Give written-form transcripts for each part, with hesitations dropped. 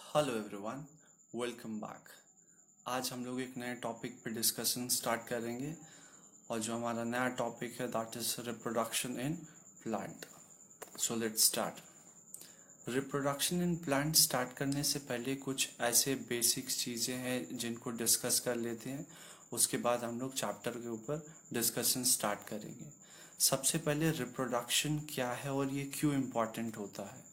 Hello everyone, welcome back. आज हम लोग एक नए टॉपिक पे डिस्कशन स्टार्ट करेंगे और जो हमारा नया टॉपिक है that is reproduction in plant. So let's start. Reproduction in plant start करने से पहले कुछ ऐसे बेसिक चीज़ें हैं जिनको डिस्कस कर लेते हैं। उसके बाद हम लोग चैप्टर के ऊपर डिस्कशन स्टार्ट करेंगे। सबसे पहले रिप्रोडक्शन क्या है और ये क्यों इम्पोर्टेंट होता है।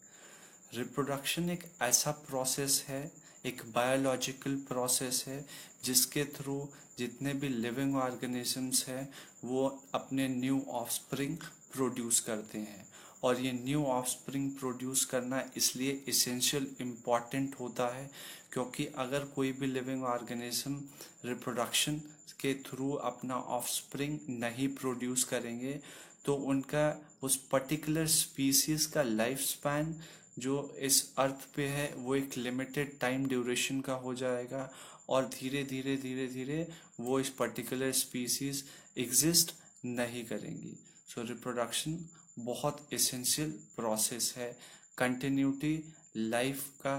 रिप्रोडक्शन एक ऐसा प्रोसेस है, एक बायोलॉजिकल प्रोसेस है जिसके थ्रू जितने भी लिविंग ऑर्गेनिजम्स हैं वो अपने न्यू ऑफस्प्रिंग प्रोड्यूस करते हैं। और ये न्यू ऑफस्प्रिंग प्रोड्यूस करना इसलिए इसेंशियल इम्पॉर्टेंट होता है क्योंकि अगर कोई भी लिविंग ऑर्गेनिज्म रिप्रोडक्शन के थ्रू अपना ऑफस्प्रिंग नहीं प्रोड्यूस करेंगे तो उनका उस पर्टिकुलर स्पीसीज का लाइफ स्पैन जो इस अर्थ पे है वो एक लिमिटेड टाइम ड्यूरेशन का हो जाएगा और धीरे धीरे धीरे धीरे वो इस पर्टिकुलर स्पीसीज एग्जिस्ट नहीं करेंगी। सो रिप्रोडक्शन बहुत एसेंशियल प्रोसेस है। कंटिन्यूटी लाइफ का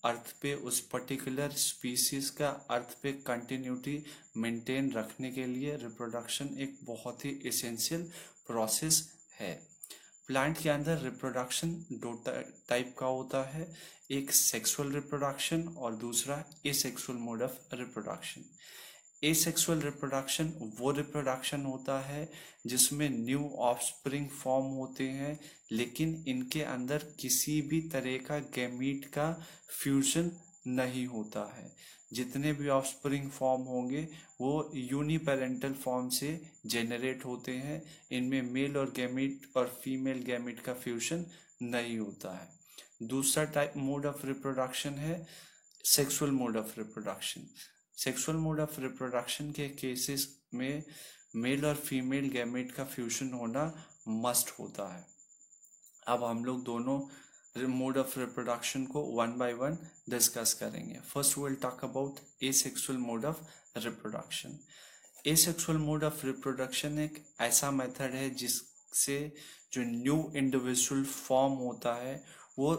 अर्थ पे, उस पर्टिकुलर स्पीसीज का अर्थ पे कंटिन्यूटी मेंटेन रखने के लिए रिप्रोडक्शन एक बहुत ही एसेंशियल प्रोसेस है। प्लांट के अंदर रिप्रोडक्शन दो टाइप का होता है, एक सेक्सुअल रिप्रोडक्शन और दूसरा asexual mode of reproduction. Asexual reproduction वो रिप्रोडक्शन होता है जिसमें न्यू ऑफस्प्रिंग फॉर्म होते हैं लेकिन इनके अंदर किसी भी तरह का गैमीट का फ्यूजन नहीं होता है। जितने भी ऑफस्प्रिंग फॉर्म होंगे वो यूनिपेरेंटल फॉर्म से जेनरेट होते हैं। इनमें मेल और गैमीट और फीमेल गैमीट का फ्यूजन नहीं होता है। दूसरा टाइप मोड ऑफ रिप्रोडक्शन है sexual mode of reproduction. Sexual mode of reproduction के केसेस में मेल और फीमेल गैमेट का फ्यूजन होना मस्ट होता है। अब हम लोग दोनों मोड ऑफ रिप्रोडक्शन को वन बाय वन डिस्कस करेंगे। First will talk about asexual mode of reproduction. Asexual mode of reproduction एक ऐसा मेथड है जिससे जो न्यू इंडिविजुअल फॉर्म होता है वो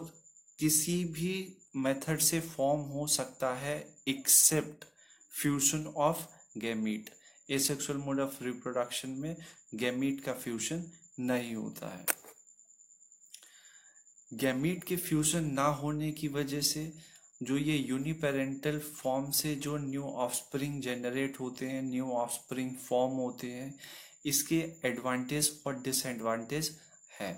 किसी भी मेथड से फॉर्म हो सकता है except fusion of gamete. Asexual mode of reproduction में गैमीट का फ्यूजन नहीं होता है। गैमीट के फ्यूजन ना होने की वजह से जो ये यूनिपेरेंटल फॉर्म से जो न्यू ऑफस्प्रिंग जनरेट होते हैं, न्यू ऑफस्प्रिंग फॉर्म होते हैं, इसके एडवांटेज और डिसएडवांटेज है।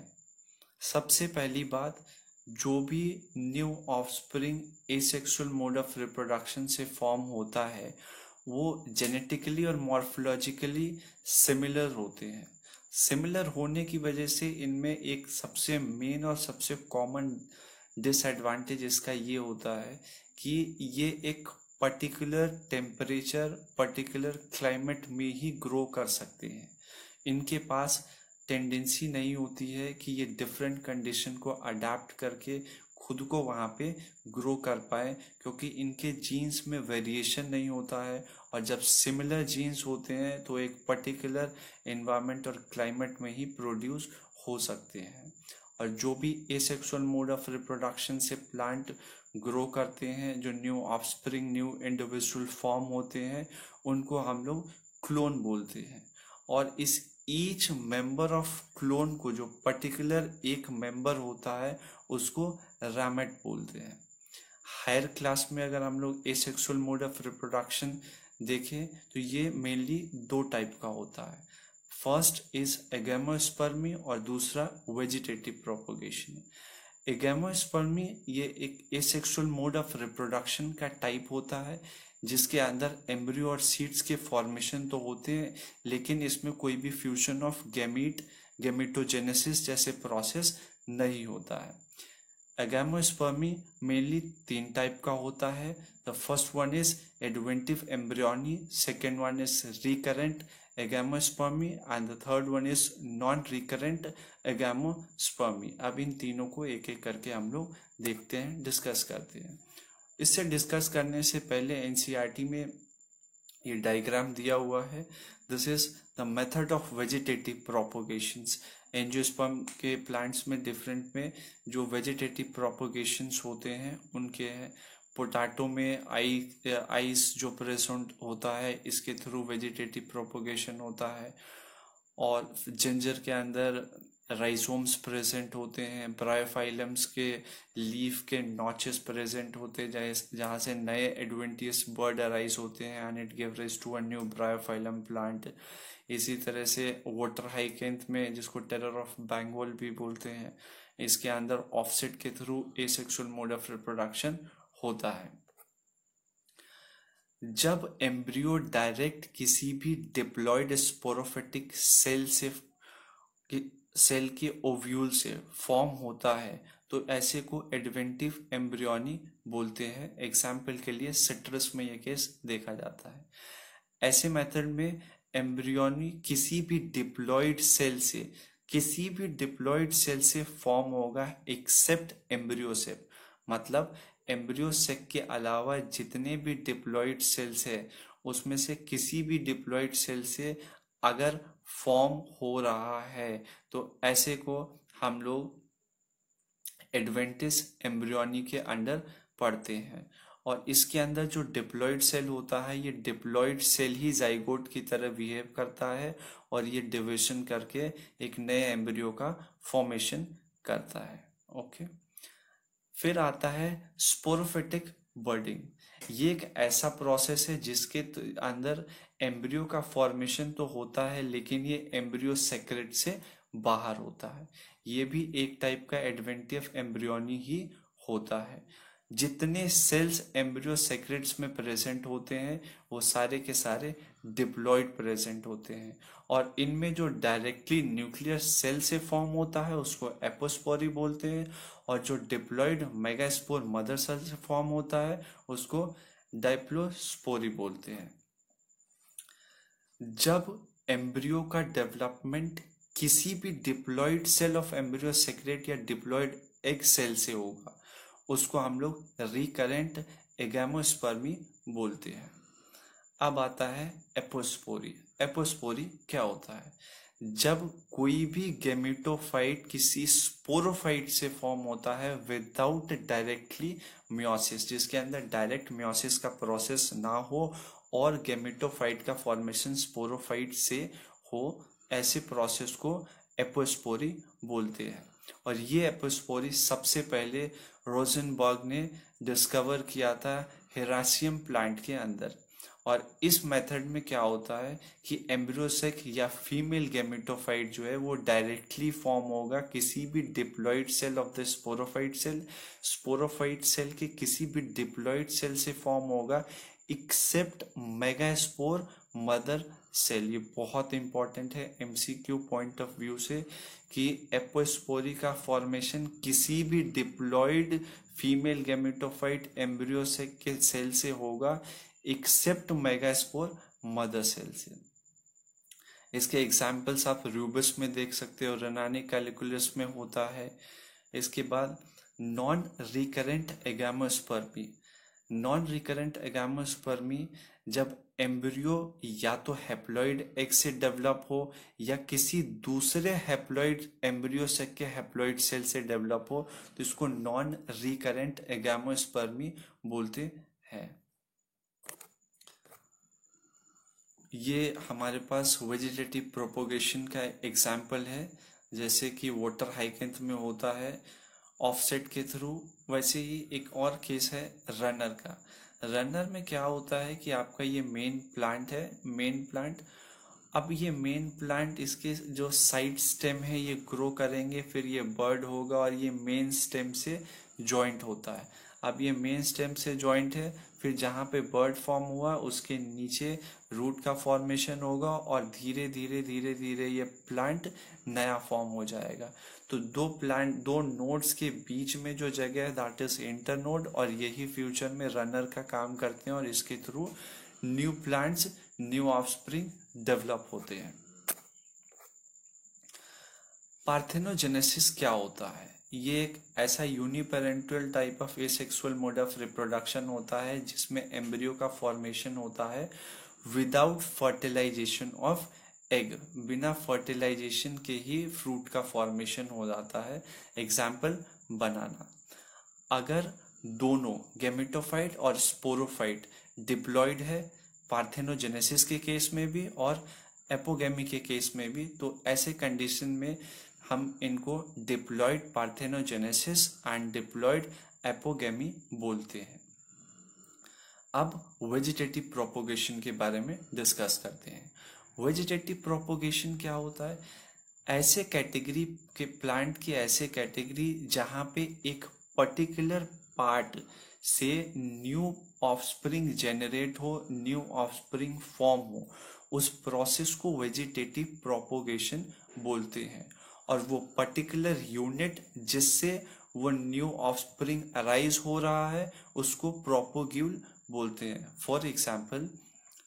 सबसे पहली बात, जो भी new offspring asexual mode of reproduction से फॉर्म होता है वो जेनेटिकली और मॉर्फोलॉजिकली सिमिलर होते हैं। सिमिलर होने की वजह से इनमें एक सबसे मेन और सबसे कॉमन डिसएडवांटेज इसका ये होता है कि ये एक पर्टिकुलर टेम्परेचर, पर्टिकुलर क्लाइमेट में ही ग्रो कर सकते हैं। इनके पास टेंडेंसी नहीं होती है कि ये डिफरेंट कंडीशन को अडेप्ट करके खुद को वहाँ पे ग्रो कर पाए क्योंकि इनके जीन्स में वेरिएशन नहीं होता है। और जब सिमिलर जीन्स होते हैं तो एक पर्टिकुलर एनवायरनमेंट और क्लाइमेट में ही प्रोड्यूस हो सकते हैं। और जो भी एसेक्सुअल मोड ऑफ रिप्रोडक्शन से प्लांट ग्रो करते हैं, जो new offspring, new individual form होते हैं, उनको हम लोग क्लोन बोलते हैं। और इस ईच मेंबर ऑफ क्लोन को, जो पर्टिकुलर एक मेंबर होता है, उसको रैमेट बोलते हैं। हायर क्लास में अगर हम लोग एसेक्सुअल मोड ऑफ रिप्रोडक्शन देखें तो ये मेनली दो टाइप का होता है। फर्स्ट इज एगैमोस्पर्मी और दूसरा वेजिटेटिव प्रोपोगेशन। एगैमोस्पर्मी ये एक एसेक्सुअल मोड ऑफ रिप्रोडक्शन का टाइप होता है जिसके अंदर एम्ब्रियो और सीड्स के फॉर्मेशन तो होते हैं लेकिन इसमें कोई भी फ्यूजन ऑफ गैमीट, गैमीटोजेनेसिस जैसे प्रोसेस नहीं होता है। एगैमोस्पर्मी मेनली तीन टाइप का होता है। The first one is adventive embryony, second one is recurrent agamospermy and the third one is non recurrent agamospermy. अब इन तीनों को एक एक करके हम लोग देखते हैं, डिस्कस करते हैं। इससे डिस्कस करने से पहले एनसीईआरटी में ये डायग्राम दिया हुआ है। This is the method of vegetative propagations. Angiosperm के प्लांट्स में डिफरेंट में जो वेजिटेटिव प्रोपोगेशंस होते हैं उनके हैं। पोटैटो में आइस जो प्रेजेंट होता है, इसके थ्रू वेजिटेटिव प्रोपोगेशन होता है। और जिंजर के अंदर राइजोम्स प्रेजेंट होते हैं, ब्रायोफाइलम्स के लीफ के नॉचेस प्रेजेंट होते हैं, जहाँ से नए एडवेंटियस बर्ड अराइज होते हैं and it give rise to a new Bryophyllum plant. इसी तरह से वाटर हाइकेंथ में, जिसको टेरर ऑफ बंगाल भी बोलते हैं, इसके अंदर ऑफसेट के through asexual mode of reproduction होता है। जब एम्ब्रियो डायरेक्ट किसी भी डिप्लॉयड स्पोरोफिटिक सेल के ओव्यूल से फॉर्म होता है तो ऐसे को एडवेंटिव एम्ब्रियोनी बोलते हैं। एग्जाम्पल के लिए सिट्रस में यह केस देखा जाता है। ऐसे मेथड में एम्ब्रियोनी किसी भी डिप्लॉयड सेल से फॉर्म होगा एक्सेप्ट एम्ब्रियोसेक। मतलब एम्ब्रियोसेक के अलावा जितने भी डिप्लॉयड सेल्स है उसमें से किसी भी डिप्लॉयड सेल से अगर फॉर्म हो रहा है तो ऐसे को हम लोग एडवेंटिस एम्ब्रियोनी के अंडर पढ़ते हैं। और इसके अंदर जो डिप्लॉयड सेल होता है, ये डिप्लॉयड सेल ही जाइगोट की तरह बिहेव करता है और ये डिविजन करके एक नए एम्ब्रियो का फॉर्मेशन करता है। ओके, फिर आता है स्पोरोफिटिक बर्डिंग। ये एक ऐसा प्रोसेस है जिसके अंदर एम्ब्रियो का फॉर्मेशन तो होता है लेकिन ये एम्ब्रियो सेक्रेट से बाहर होता है। ये भी एक टाइप का एडवेंटिव एम्ब्रियोनी ही होता है। जितने सेल्स एम्ब्रियो सेक्रेट्स में प्रेजेंट होते हैं वो सारे के सारे डिप्लॉयड प्रेजेंट होते हैं। और इनमें जो डायरेक्टली न्यूक्लियर सेल से फॉर्म होता है उसको एपोस्पोरी बोलते हैं, और जो डिप्लॉयड मेगास्पोर मदर सेल से फॉर्म होता है उसको डाइप्लोस्पोरी बोलते हैं। जब एम्ब्रियो का डेवलपमेंट किसी भी diploid cell of embryo sac या डिप्लॉयड एग सेल से होगा उसको हम लोग रिकरेंट एगैमोस्पर्मी बोलते हैं। अब आता है एपोस्पोरी। एपोस्पोरी क्या होता है? जब कोई भी गेमेटोफाइट किसी स्पोरोफाइट से फॉर्म होता है विदाउट डायरेक्टली मियोसिस, जिसके अंदर डायरेक्ट मियोसिस का प्रोसेस ना हो और गेमेटोफाइट का फॉर्मेशन स्पोरोफाइट से हो, ऐसे प्रोसेस को एपोस्पोरी बोलते हैं। और ये एपोस्पोरी सबसे पहले रोजनबर्ग ने डिस्कवर किया था हेरासियम प्लांट के अंदर। और इस मेथड में क्या होता है कि एम्ब्रियोसेक या फीमेल गेमेटोफाइट जो है वो डायरेक्टली फॉर्म होगा किसी भी diploid cell of the sporophyte cell. Sporophyte cell के किसी भी डिप्लॉयड सेल से फॉर्म होगा एक्सेप्ट मेगास्पोर मदर सेल। ये बहुत इंपॉर्टेंट है एमसीक्यू पॉइंट ऑफ व्यू से कि एपोस्पोरी का फॉर्मेशन किसी भी डिप्लॉयड फीमेल गेमेटोफाइट एम्ब्रियोसेक के सेल से होगा एक्सेप्ट मेगास्पोर मदर सेल से। इसके एग्जाम्पल्स आप रूबस में देख सकते हो, रेनानी कैलिकुलस में होता है। इसके बाद non recurrent agamospermy. Non recurrent agamospermy जब एम्ब्रियो या तो हैप्लॉइड एग से डेवलप हो या किसी दूसरे हैप्लॉइड एम्ब्रियोसेक के हैप्लॉइड सेल से डेवलप हो तो इसको नॉन रिकरेंट एगैमोस्पर्मी बोलते हैं। ये हमारे पास वेजिटेटिव प्रोपोगेशन का एग्जाम्पल है, जैसे कि वाटर हाइकेंथ में होता है ऑफसेट के थ्रू। वैसे ही एक और केस है रनर का। रनर में क्या होता है कि आपका ये मेन प्लांट है, मेन प्लांट। अब ये मेन प्लांट, इसके जो साइड स्टेम है ये ग्रो करेंगे, फिर ये बर्ड होगा और ये मेन स्टेम से जॉइंट होता है। अब ये मेन स्टेम से जॉइंट है, फिर जहाँ पे बर्ड फॉर्म हुआ उसके नीचे रूट का फॉर्मेशन होगा और धीरे धीरे धीरे धीरे ये प्लांट नया फॉर्म हो जाएगा। तो दो नोड्स के बीच में जो जगह है दैट इज इंटरनोड, और यही फ्यूचर में रनर का काम करते हैं और इसके through new plants, new offspring develop होते हैं। पार्थेनोजेनेसिस क्या होता है? ये एक ऐसा uniparental type of asexual mode of reproduction होता है जिसमें एम्ब्रियो का फॉर्मेशन होता है विदाउट फर्टिलाइजेशन ऑफ एग। बिना फर्टिलाइजेशन के ही फ्रूट का फॉर्मेशन हो जाता है। एग्जाम्पल बनाना। अगर दोनों गैमेटोफाइट और स्पोरोफाइट डिप्लॉयड है, पार्थेनोजेनेसिस के केस में भी और एपोगेमी के केस में भी। तो ऐसे कंडीशन में हम इनको diploid parthenogenesis and diploid apogamy बोलते हैं। अब वेजिटेटिव प्रोपोगेशन के बारे में डिस्कस करते हैं। वेजिटेटिव प्रोपोगेशन क्या होता है? ऐसे कैटेगरी के प्लांट की ऐसे कैटेगरी जहाँ पे एक पर्टिकुलर पार्ट से न्यू ऑफस्प्रिंग जेनरेट हो, न्यू ऑफस्प्रिंग फॉर्म हो, उस प्रोसेस को वेजिटेटिव प्रोपोगेशन बोलते हैं। और वो पर्टिकुलर यूनिट जिससे वो न्यू ऑफस्प्रिंग अराइज हो रहा है उसको प्रोपोग्यूल बोलते हैं। फॉर एग्जाम्पल,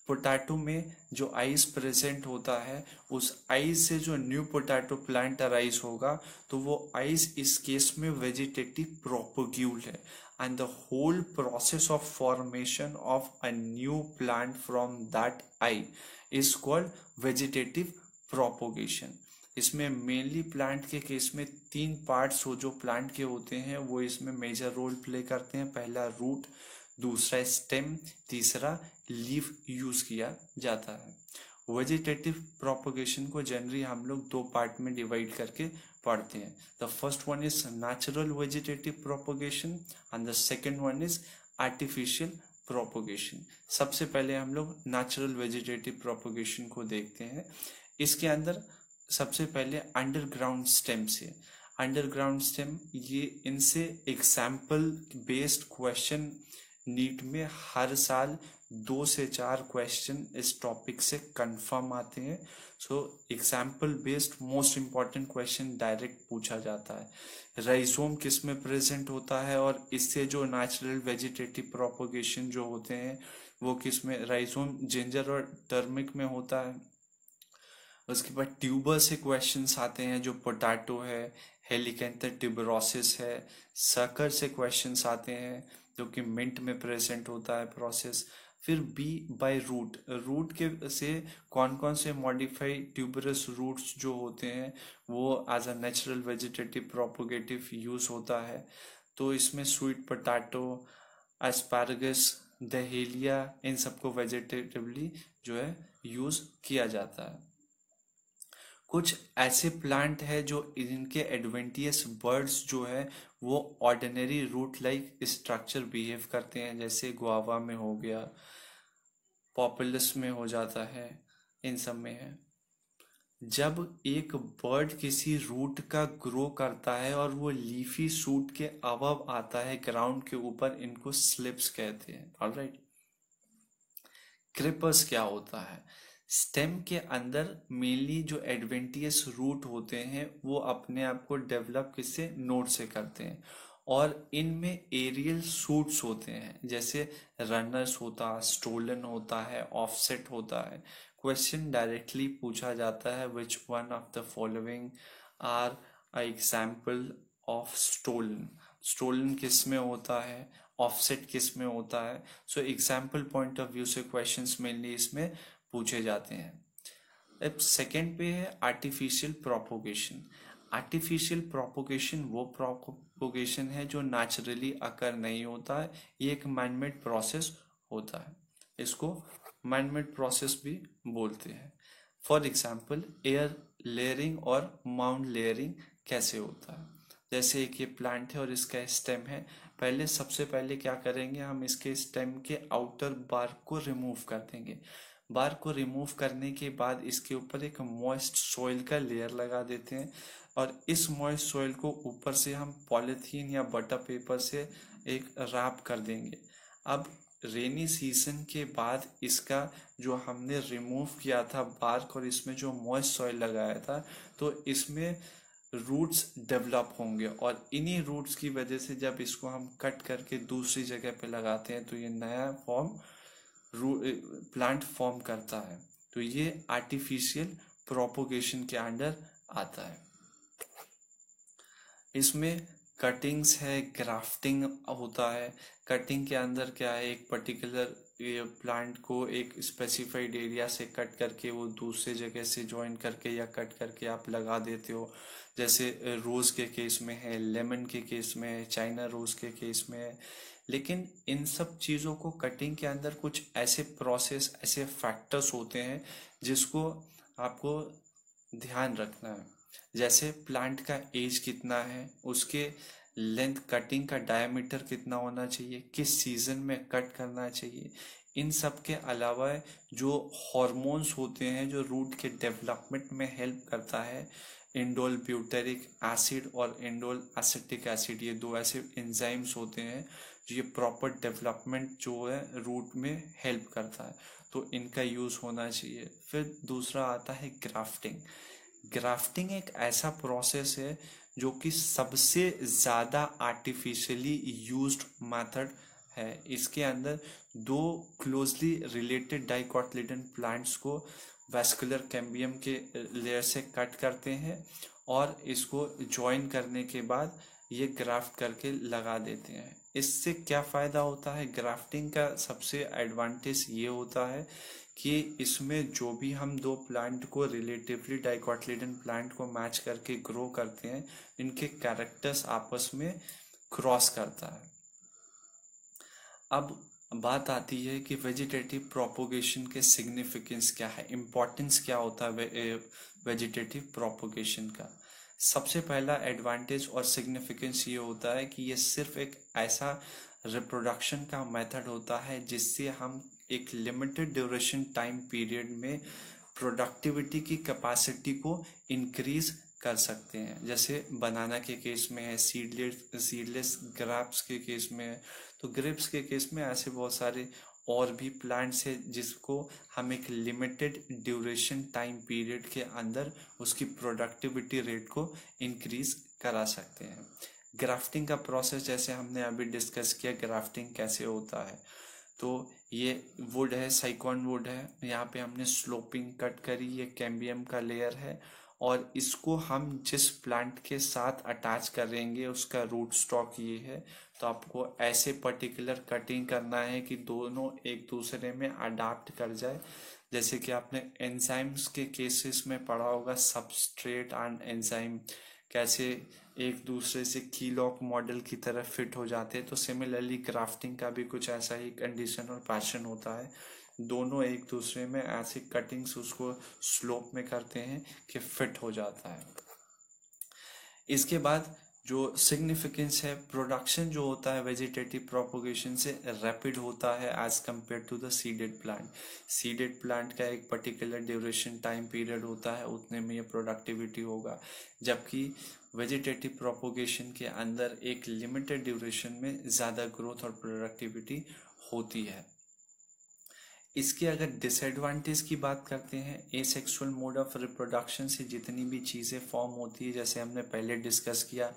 पोटैटो में जो आइस प्रेजेंट होता है, उस आइस से जो न्यू पोटैटो प्लांट अराइज होगा तो वो आइस इस केस में वेजिटेटिव प्रोपोग्यूल है। And the whole process of formation of a new plant from that I is called vegetative propagation. इसमें मेनली प्लांट के केस में 3 पार्ट्स हो जो प्लांट के होते हैं वो इसमें मेजर रोल प्ले करते हैं। पहला रूट, दूसरा स्टेम, तीसरा लीफ यूज किया जाता है। वेजिटेटिव प्रोपोगेशन को जनरली हम लोग 2 पार्ट में डिवाइड करके पढ़ते हैं। The first one is natural vegetative propagation and the second one is artificial propagation. सबसे पहले हम लोग नेचुरल वेजिटेटिव प्रोपोगेशन को देखते हैं। इसके अंदर सबसे पहले अंडरग्राउंड स्टेम से, अंडरग्राउंड स्टेम, ये इनसे एग्जाम्पल बेस्ड क्वेश्चन नीट में हर साल 2 से 4 क्वेश्चन इस टॉपिक से कंफर्म आते हैं। So example based most important question direct पूछा जाता है। राइजोम किस में प्रेजेंट होता है और इससे जो नेचुरल वेजिटेटिव प्रोपोगेशन जो होते हैं वो किस में? राइजोम जिंजर और टर्मिक में होता है। उसके बाद ट्यूबर से क्वेश्चंस आते हैं जो पोटैटो है, हेलिकेंथर ट्यूबरोसिस है। सकर से क्वेश्चंस आते हैं जो कि मिंट में प्रेजेंट होता है प्रोसेस। फिर बी बाय रूट, रूट के से कौन कौन से मॉडिफाइड ट्यूबरस रूट्स जो होते हैं वो as a natural vegetative propagative use होता है। तो इसमें स्वीट पोटैटो, एस्पारगस, डहेलिया, इन सबको वेजिटेटिवली जो है यूज किया जाता है। कुछ ऐसे प्लांट है जो इनके एडवेंटियस बर्ड्स जो है वो ordinary root like structure behave करते हैं, जैसे गुआवा में हो गया, पॉपुलस में हो जाता है, इन सब में है। जब एक बर्ड किसी रूट का ग्रो करता है और वो लीफी सूट के अबव आता है ग्राउंड के ऊपर, इनको स्लिप्स कहते हैं। ऑलराइट, क्रिपर्स क्या होता है? स्टेम के अंदर मेनली जो एडवेंटियस रूट होते हैं वो अपने आप को डेवलप किससे? नोड से करते हैं। और इनमें एरियल सूट्स होते हैं, जैसे रनर्स होता है, स्टोलन होता है, ऑफसेट होता है। क्वेश्चन डायरेक्टली पूछा जाता है which one of the following are a example of stolon. Stolon किस में होता है, ऑफसेट किस में होता है। So example point of view से क्वेश्चंस मेनली इसमें पूछे जाते हैं। अब सेकेंड पे है आर्टिफिशियल प्रोपोगेशन। आर्टिफिशियल प्रोपोगेशन वो प्रोपोगेशन है जो नेचुरली अकर नहीं होता है, ये एक मैनमेड प्रोसेस होता है। इसको मैनमेड प्रोसेस भी बोलते हैं। फॉर एग्जाम्पल, एयर लेयरिंग और माउंट लेयरिंग कैसे होता है? जैसे एक ये प्लांट है और इसका स्टेम है। पहले सबसे पहले क्या करेंगे, हम इसके स्टेम के आउटर बार को रिमूव कर देंगे। बार को रिमूव करने के बाद इसके ऊपर एक मॉइस्ट सॉइल का लेयर लगा देते हैं और इस मॉइस्ट सॉइल को ऊपर से हम पॉलीथीन या बटर पेपर से एक रैप कर देंगे। अब रेनी सीजन के बाद इसका जो हमने रिमूव किया था बार्क और इसमें जो मॉइस्ट सॉइल लगाया था, तो इसमें रूट्स डेवलप होंगे और इन्हीं रूट्स की वजह से जब इसको हम कट करके दूसरी जगह पे लगाते हैं तो ये नया फॉर्म प्लांट फॉर्म करता है। तो ये आर्टिफिशियल प्रोपोगेशन के अंडर आता है। इसमें कटिंग्स है, ग्राफ्टिंग होता है। कटिंग के अंदर क्या है, एक पर्टिकुलर प्लांट को एक स्पेसिफाइड एरिया से कट करके वो दूसरे जगह से ज्वाइन करके या कट करके आप लगा देते हो। जैसे रोज के केस में है, लेमन के केस में है, चाइना रोज के केस में है। लेकिन इन सब चीज़ों को कटिंग के अंदर कुछ ऐसे प्रोसेस, ऐसे फैक्टर्स होते हैं जिसको आपको ध्यान रखना है। जैसे प्लांट का एज कितना है, उसके लेंथ, कटिंग का डायमीटर कितना होना चाहिए, किस सीजन में कट करना चाहिए। इन सब के अलावा जो हॉर्मोन्स होते हैं जो रूट के डेवलपमेंट में हेल्प करता है, इंडोल ब्यूटेरिक एसिड और इंडोल एसिटिक एसिड, ये दो ऐसे एंजाइम्स होते हैं जो ये प्रॉपर डेवलपमेंट जो है रूट में हेल्प करता है, तो इनका यूज़ होना चाहिए। फिर दूसरा आता है ग्राफ्टिंग। ग्राफ्टिंग एक ऐसा प्रोसेस है जो कि सबसे ज़्यादा आर्टिफिशियली यूज्ड मेथड है। इसके अंदर दो क्लोजली रिलेटेड डाइकोटिलेडन प्लांट्स को वैस्कुलर कैम्बियम के लेयर से कट करते हैं और इसको ज्वाइन करने के बाद ये ग्राफ्ट करके लगा देते हैं। इससे क्या फ़ायदा होता है, ग्राफ्टिंग का सबसे एडवांटेज ये होता है कि इसमें जो भी हम दो प्लांट को, रिलेटिवली डाइकोटिलेडन प्लांट को मैच करके ग्रो करते हैं, इनके कैरेक्टर्स आपस में क्रॉस करता है। अब बात आती है कि वेजिटेटिव प्रोपोगेशन के सिग्निफिकेंस क्या है, इम्पोर्टेंस क्या होता है वेजिटेटिव प्रोपोगेशन का। सबसे पहला एडवांटेज और सिग्निफिकेंस ये होता है कि ये सिर्फ एक ऐसा रिप्रोडक्शन का मेथड होता है जिससे हम एक लिमिटेड ड्यूरेशन टाइम पीरियड में प्रोडक्टिविटी की कैपेसिटी को इंक्रीज कर सकते हैं। जैसे बनाना के केस में है, सीडलेस ग्रेप्स के केस में है। तो ग्रेप्स के केस में ऐसे बहुत सारे और भी प्लांट्स है जिसको हम एक लिमिटेड ड्यूरेशन टाइम पीरियड के अंदर उसकी प्रोडक्टिविटी रेट को इंक्रीज करा सकते हैं। ग्राफ्टिंग का प्रोसेस जैसे हमने अभी डिस्कस किया, ग्राफ्टिंग कैसे होता है, तो ये वुड है, साइकॉन वुड है, यहाँ पे हमने स्लोपिंग कट करी, ये कैम्बियम का लेयर है और इसको हम जिस प्लांट के साथ अटैच करेंगे उसका रूट स्टॉक ये है। तो आपको ऐसे पर्टिकुलर कटिंग करना है कि दोनों एक दूसरे में अडाप्ट कर जाए। जैसे कि आपने एंजाइम्स के केसेस में पढ़ा होगा, सबस्ट्रेट एंड एंजाइम कैसे एक दूसरे से कीलॉक मॉडल की तरह फिट हो जाते हैं। तो सिमिलरली ग्राफ्टिंग का भी कुछ ऐसा ही कंडीशन और पैटर्न होता है, दोनों एक दूसरे में ऐसे कटिंग्स उसको स्लोप में करते हैं कि फिट हो जाता है। इसके बाद जो सिग्निफिकेंस है, प्रोडक्शन जो होता है वेजिटेटिव प्रोपोगेशन से रैपिड होता है as compare to the seeded plant. Seeded plant का एक पर्टिकुलर ड्यूरेशन टाइम पीरियड होता है, उतने में ये प्रोडक्टिविटी होगा, जबकि वेजिटेटिव प्रोपोगेशन के अंदर एक लिमिटेड ड्यूरेशन में ज़्यादा ग्रोथ और प्रोडक्टिविटी होती है। इसके अगर डिसएडवांटेज की बात करते हैं, एसेक्सुअल मोड ऑफ रिप्रोडक्शन से जितनी भी चीज़ें फॉर्म होती है, जैसे हमने पहले डिस्कस किया,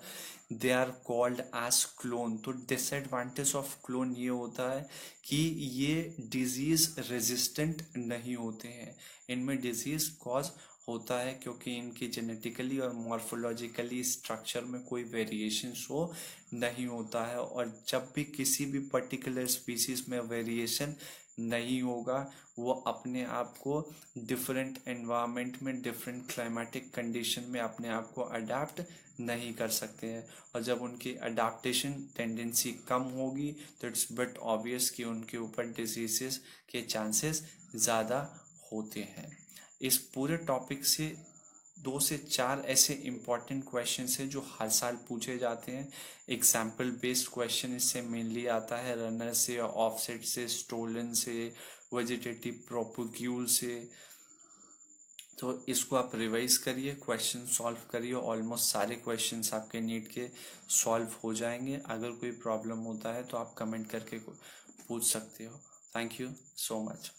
they are called as clone. तो डिसएडवांटेज ऑफ क्लोन ये होता है कि ये डिजीज रेजिस्टेंट नहीं होते हैं, इनमें डिजीज कॉज होता है क्योंकि इनकी जेनेटिकली और मॉर्फोलॉजिकली स्ट्रक्चर में कोई वेरिएशन शो नहीं होता है। और जब भी किसी भी पर्टिकुलर स्पीसीज में वेरिएशन नहीं होगा, वो अपने आप को डिफरेंट एनवायरनमेंट में, डिफरेंट क्लाइमेटिक कंडीशन में अपने आप को अडेप्ट नहीं कर सकते हैं। और जब उनकी अडेप्टेशन टेंडेंसी कम होगी तो इट्स बट ऑब्वियस कि उनके ऊपर डिजीजेस के चांसेस ज़्यादा होते हैं। इस पूरे टॉपिक से 2 से 4 ऐसे इम्पॉर्टेंट क्वेश्चंस हैं जो हर साल पूछे जाते हैं। एग्जाम्पल बेस्ड क्वेश्चन इससे मेनली आता है, रनर से, ऑफसेट से, स्टोलन से, वेजिटेटिव प्रोपोग्यूल से। तो इसको आप रिवाइज करिए, क्वेश्चन सॉल्व करिए, ऑलमोस्ट सारे क्वेश्चंस आपके नीट के सॉल्व हो जाएंगे। अगर कोई प्रॉब्लम होता है तो आप कमेंट करके पूछ सकते हो। Thank you so much.